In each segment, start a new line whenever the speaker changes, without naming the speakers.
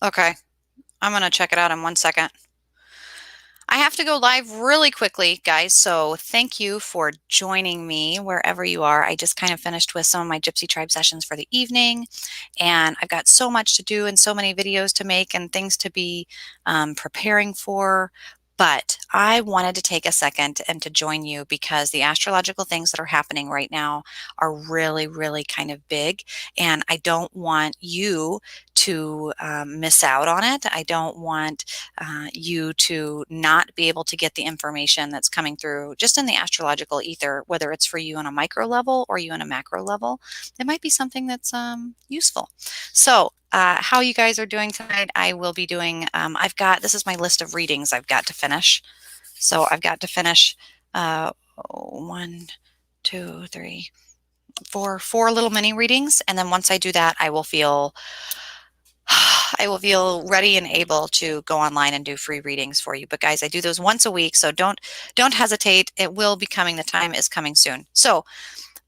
Okay, I'm gonna check it out in 1 second. I have to go live really quickly, guys, so thank you for joining me wherever you are. I just kind of finished with some of my Gypsy Tribe sessions for the evening, and I've got so much to do and so many videos to make and things to be preparing for. But I wanted to take a second and to join you because the astrological things that are happening right now are really, really kind of big. And I don't want you to miss out on it. I don't want you to not be able to get the information that's coming through just in the astrological ether, whether it's for you on a micro level or you on a macro level. It might be something that's useful. So, how you guys are doing tonight, I will be doing, this is my list of readings I've got to finish. So I've got to finish one, two, three, four little mini readings. And then once I do that, I will feel ready and able to go online and do free readings for you. But guys, I do those once a week, so don't hesitate. It will be coming. The time is coming soon. So,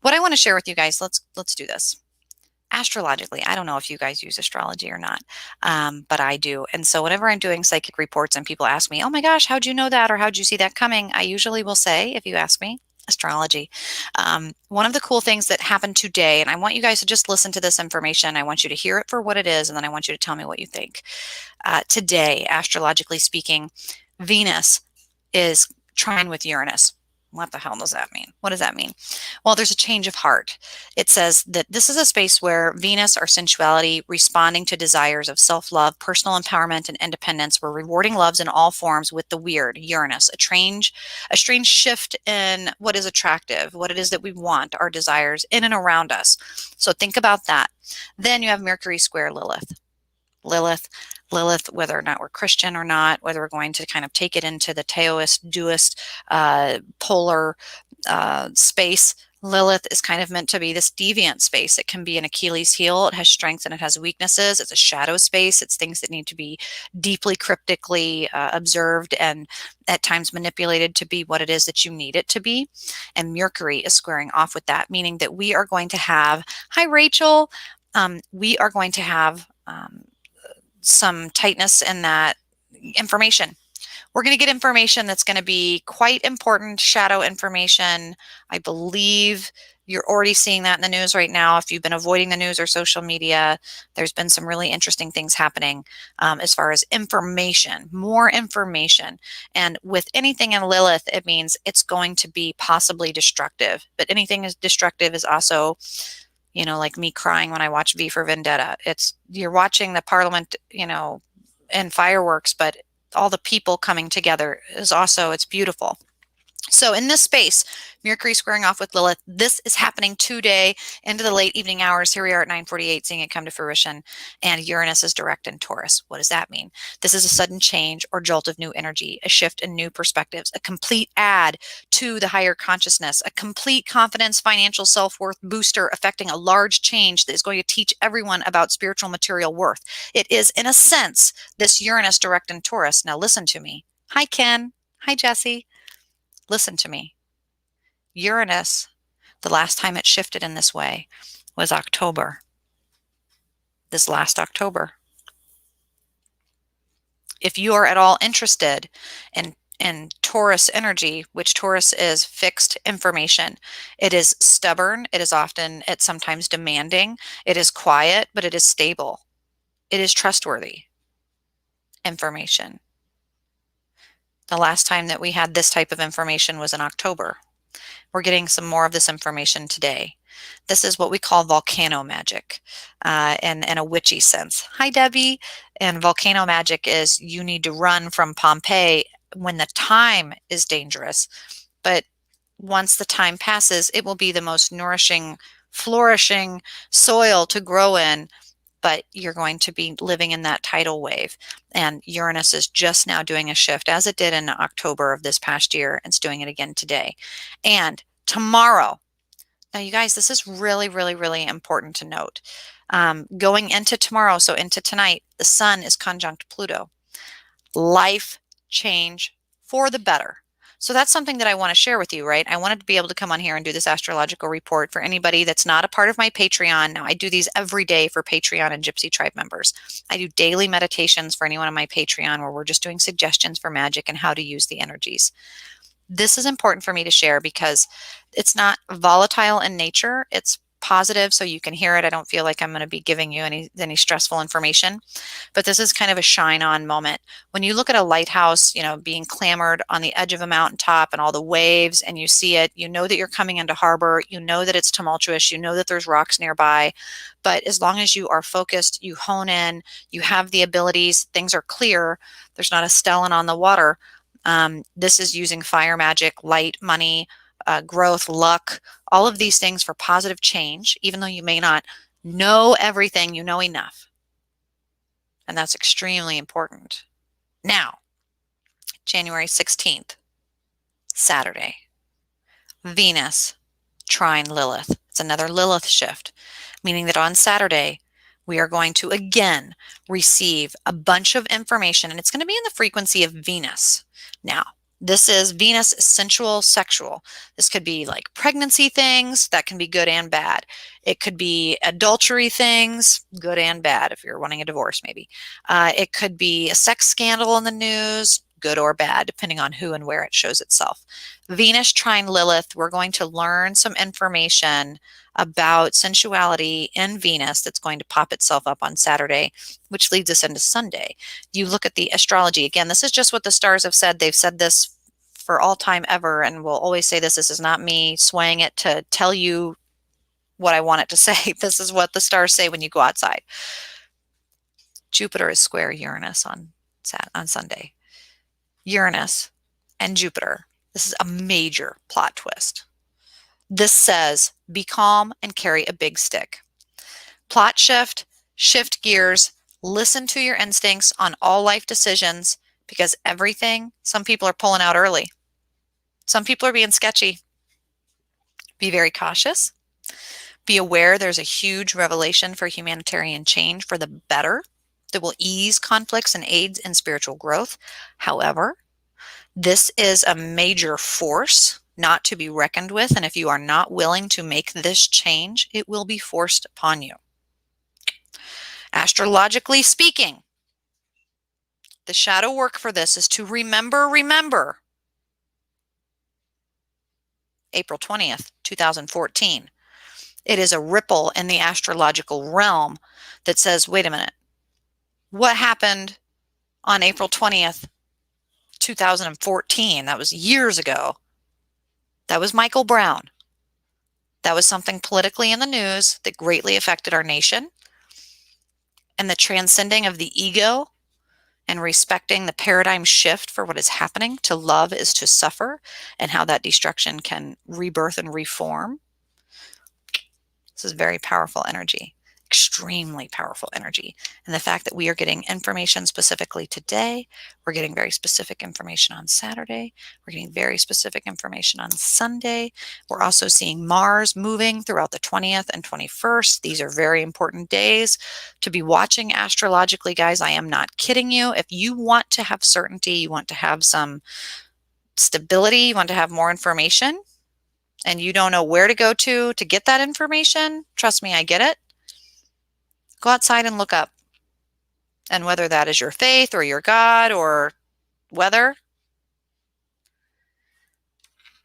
what I want to share with you guys, let's do this. Astrologically, I don't know if you guys use astrology or not, but I do. And so whenever I'm doing psychic reports and people ask me, "Oh my gosh, how'd you know that?" or "How'd you see that coming?" I usually will say, if you ask me, astrology. One of the cool things that happened today, and I want you guys to just listen to this information. I want you to hear it for what it is, and then I want you to tell me what you think. Today, astrologically speaking, Venus is trine with Uranus. What the hell does that mean? What does that mean? Well, there's a change of heart. It says that this is a space where Venus, our sensuality, responding to desires of self-love, personal empowerment, and independence, we're rewarding loves in all forms with the weird, Uranus, a strange shift in what is attractive, what it is that we want, our desires in and around us. So think about that. Then you have Mercury square Lilith. Lilith, Lilith, whether or not we're Christian or not, whether we're going to kind of take it into the Taoist, Duist, polar space. Lilith is kind of meant to be this deviant space. It can be an Achilles heel. It has strengths and it has weaknesses. It's a shadow space. It's things that need to be deeply cryptically observed and at times manipulated to be what it is that you need it to be. And Mercury is squaring off with that, meaning that we are going to have, hi, Rachel, we are going to have some tightness in that information. We're going to get information that's going to be quite important, shadow information. I believe you're already seeing that in the news right now. If you've been avoiding the news or social media, there's been some really interesting things happening as far as information, more information. And with anything in Lilith, it means it's going to be possibly destructive. But anything is destructive is also, like me crying when I watch V for Vendetta. You're watching the Parliament, and fireworks, but all the people coming together it's beautiful. So in this space, Mercury squaring off with Lilith, this is happening today into the late evening hours. Here we are at 9:48, seeing it come to fruition. And Uranus is direct in Taurus. What does that mean? This is a sudden change or jolt of new energy, a shift in new perspectives, a complete add to the higher consciousness, a complete confidence, financial self-worth booster affecting a large change that is going to teach everyone about spiritual material worth. It is, in a sense, this Uranus direct in Taurus. Now listen to me. Hi, Ken. Hi, Jesse. Listen to me. Uranus, the last time it shifted in this way was October, this last October. If you are at all interested in Taurus energy, which Taurus is fixed information, it is stubborn, it's sometimes demanding, it is quiet, but it is stable. It is trustworthy information. The last time that we had this type of information was in October. We're getting some more of this information today. This is what we call volcano magic in a witchy sense. Hi, Debbie. And volcano magic is you need to run from Pompeii when the time is dangerous. But once the time passes, it will be the most nourishing, flourishing soil to grow in. But you're going to be living in that tidal wave. And Uranus is just now doing a shift, as it did in October of this past year. It's doing it again today. And tomorrow, now you guys, this is really, really, really important to note. Going into tomorrow, so into tonight, the sun is conjunct Pluto. Life change for the better. So that's something that I want to share with you, right? I wanted to be able to come on here and do this astrological report for anybody that's not a part of my Patreon. Now, I do these every day for Patreon and Gypsy Tribe members. I do daily meditations for anyone on my Patreon where we're just doing suggestions for magic and how to use the energies. This is important for me to share because it's not volatile in nature. It's positive, so you can hear it. I don't feel like I'm going to be giving you any stressful information, but this is kind of a shine on moment. When you look at a lighthouse, being clamored on the edge of a mountaintop and all the waves, and you see it, you know that you're coming into harbor, you know that it's tumultuous, you know that there's rocks nearby, but as long as you are focused, you hone in, you have the abilities, things are clear, there's not a stellan on the water. This is using fire magic, light, money, growth, luck, all of these things for positive change. Even though you may not know everything, you know enough. And that's extremely important. Now, January 16th, Saturday, Venus trine Lilith. It's another Lilith shift, meaning that on Saturday, we are going to again receive a bunch of information, and it's going to be in the frequency of Venus. Now, this is Venus sensual, sexual. This could be like pregnancy things that can be good and bad. It could be adultery things, good and bad, if you're wanting a divorce, maybe. It could be a sex scandal in the news, good or bad, depending on who and where it shows itself. Venus trine Lilith, we're going to learn some information about sensuality in Venus that's going to pop itself up on Saturday, which leads us into Sunday. You look at the astrology. Again, this is just what the stars have said. They've said this for all time ever, and we'll always say this. This is not me swaying it to tell you what I want it to say. This is what the stars say when you go outside. Jupiter is square Uranus on Sunday. Uranus and Jupiter. This is a major plot twist. This says, be calm and carry a big stick. Plot shift, shift gears, listen to your instincts on all life decisions, because some people are pulling out early. Some people are being sketchy. Be very cautious. Be aware there's a huge revelation for humanitarian change for the better that will ease conflicts and aid in spiritual growth. However, this is a major force not to be reckoned with, and if you are not willing to make this change, it will be forced upon you. Astrologically speaking, the shadow work for this is to remember April 20th, 2014. It is a ripple in the astrological realm that says, wait a minute, what happened on April 20th, 2014? That was years ago. That was Michael Brown. That was something politically in the news that greatly affected our nation. And the transcending of the ego and respecting the paradigm shift for what is happening. To love is to suffer, and how that destruction can rebirth and reform. This is very powerful energy, extremely powerful energy. And the fact that we are getting information specifically today, we're getting very specific information on Saturday, we're getting very specific information on Sunday. We're also seeing Mars moving throughout the 20th and 21st. These are very important days to be watching astrologically, guys. I am not kidding you. If you want to have certainty, you want to have some stability, you want to have more information, and you don't know where to go to get that information, trust me, I get it. Go outside and look up. And whether that is your faith or your God or weather,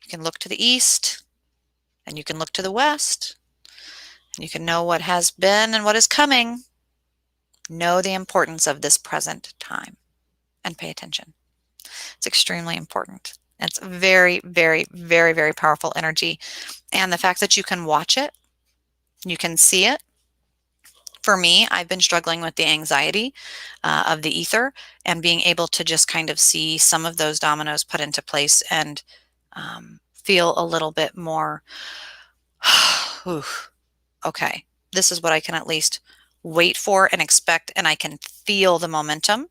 you can look to the east and you can look to the west and you can know what has been and what is coming. Know the importance of this present time and pay attention. It's extremely important. It's very, very, very, very powerful energy. And the fact that you can watch it, you can see it. For me, I've been struggling with the anxiety of the ether, and being able to just kind of see some of those dominoes put into place and feel a little bit more, okay, this is what I can at least wait for and expect, and I can feel the momentum.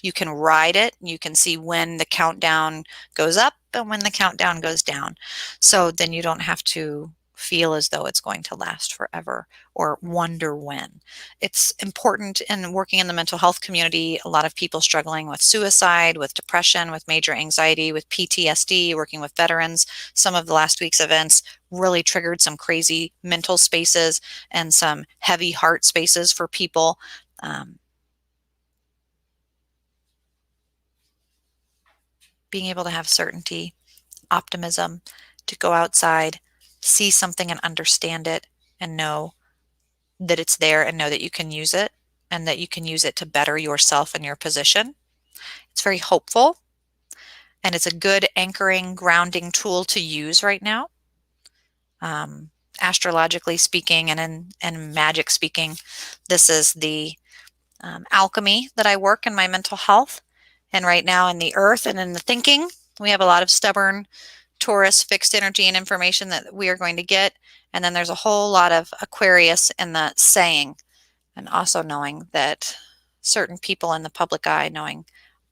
You can ride it. You can see when the countdown goes up and when the countdown goes down. So then you don't have to feel as though it's going to last forever or wonder when. It's important in working in the mental health community. A lot of people struggling with suicide, with depression, with major anxiety, with PTSD, working with veterans. Some of the last week's events really triggered some crazy mental spaces and some heavy heart spaces for people. Being able to have certainty, optimism, to go outside, see something and understand it and know that it's there and know that you can use it and that you can use it to better yourself and your position. It's very hopeful and it's a good anchoring, grounding tool to use right now. Astrologically speaking and magic speaking, this is the alchemy that I work in my mental health. And right now in the earth and in the thinking, we have a lot of stubborn Taurus fixed energy and information that we are going to get. And then there's a whole lot of Aquarius in the saying, and also knowing that certain people in the public eye, knowing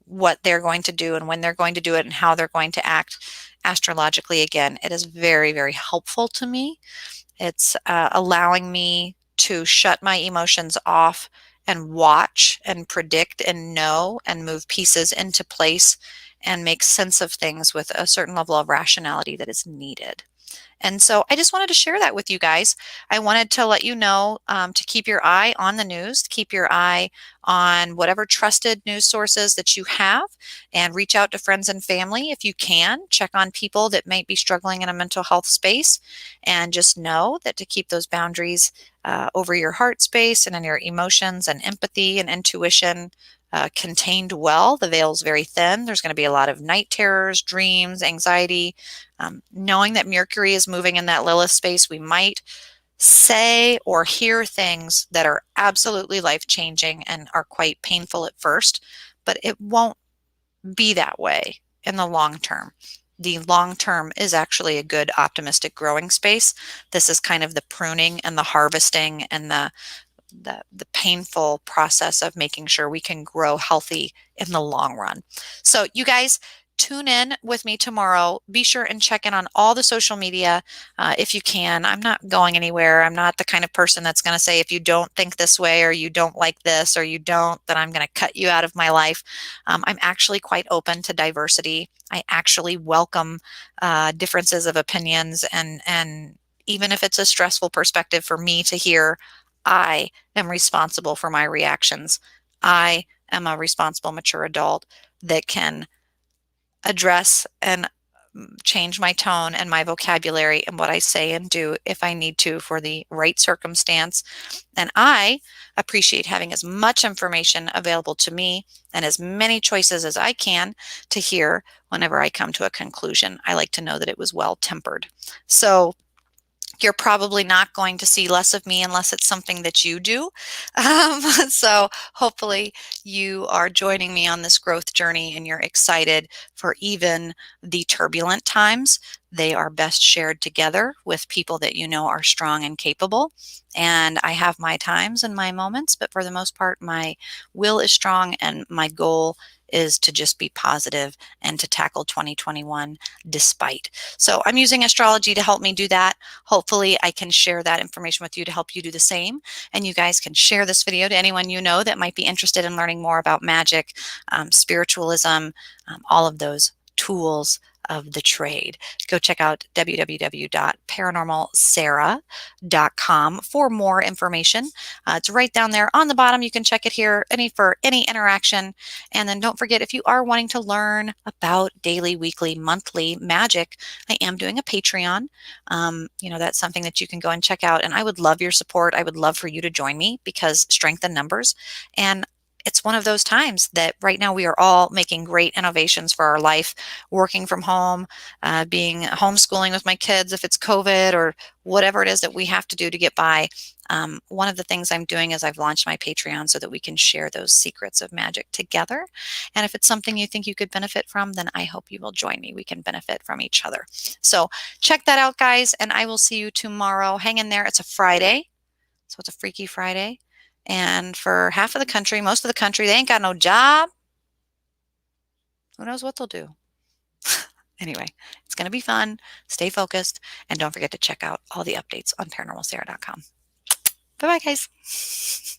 what they're going to do and when they're going to do it and how they're going to act astrologically. Again, it is very, very helpful to me. It's allowing me to shut my emotions off and watch and predict and know and move pieces into place and make sense of things with a certain level of rationality that is needed. And so I just wanted to share that with you guys. I wanted to let you know to keep your eye on the news, to keep your eye on whatever trusted news sources that you have, and reach out to friends and family if you can. Check on people that might be struggling in a mental health space, and just know that to keep those boundaries over your heart space and in your emotions and empathy and intuition contained well. The veil is very thin. There's going to be a lot of night terrors, dreams, anxiety. Knowing that Mercury is moving in that Lilith space, we might say or hear things that are absolutely life-changing and are quite painful at first, but it won't be that way in the long term. The long term is actually a good optimistic growing space. This is kind of the pruning and the harvesting and the painful process of making sure we can grow healthy in the long run. So you guys tune in with me tomorrow. Be sure and check in on all the social media if you can. I'm not going anywhere. I'm not the kind of person that's going to say, if you don't think this way or you don't like this or you don't, then I'm going to cut you out of my life. I'm actually quite open to diversity. I actually welcome differences of opinions, and even if it's a stressful perspective for me to hear, I am responsible for my reactions. I am a responsible, mature adult that can address and change my tone and my vocabulary and what I say and do if I need to for the right circumstance. And I appreciate having as much information available to me and as many choices as I can to hear whenever I come to a conclusion. I like to know that it was well tempered. So you're probably not going to see less of me unless it's something that you do. So hopefully you are joining me on this growth journey and you're excited for even the turbulent times. They are best shared together with people that you know are strong and capable. And I have my times and my moments, but for the most part, my will is strong and my goal is to just be positive and to tackle 2021 despite. So I'm using astrology to help me do that. Hopefully I can share that information with you to help you do the same. And you guys can share this video to anyone you know that might be interested in learning more about magic, spiritualism, all of those tools of the trade. Go check out www.paranormalsarah.com for more information. It's right down there on the bottom. You can check it here for any interaction. And then don't forget, if you are wanting to learn about daily, weekly, monthly magic, I am doing a Patreon. That's something that you can go and check out. And I would love your support. I would love for you to join me because strength in numbers. And it's one of those times that right now we are all making great innovations for our life, working from home, being homeschooling with my kids if it's COVID or whatever it is that we have to do to get by. One of the things I'm doing is I've launched my Patreon so that we can share those secrets of magic together. And if it's something you think you could benefit from, then I hope you will join me. We can benefit from each other. So check that out, guys, and I will see you tomorrow. Hang in there. It's a Friday, so it's a Freaky Friday. And for half of the country, most of the country, they ain't got no job. Who knows what they'll do? Anyway, it's going to be fun. Stay focused, and don't forget to check out all the updates on paranormalsarah.com. Bye bye, guys.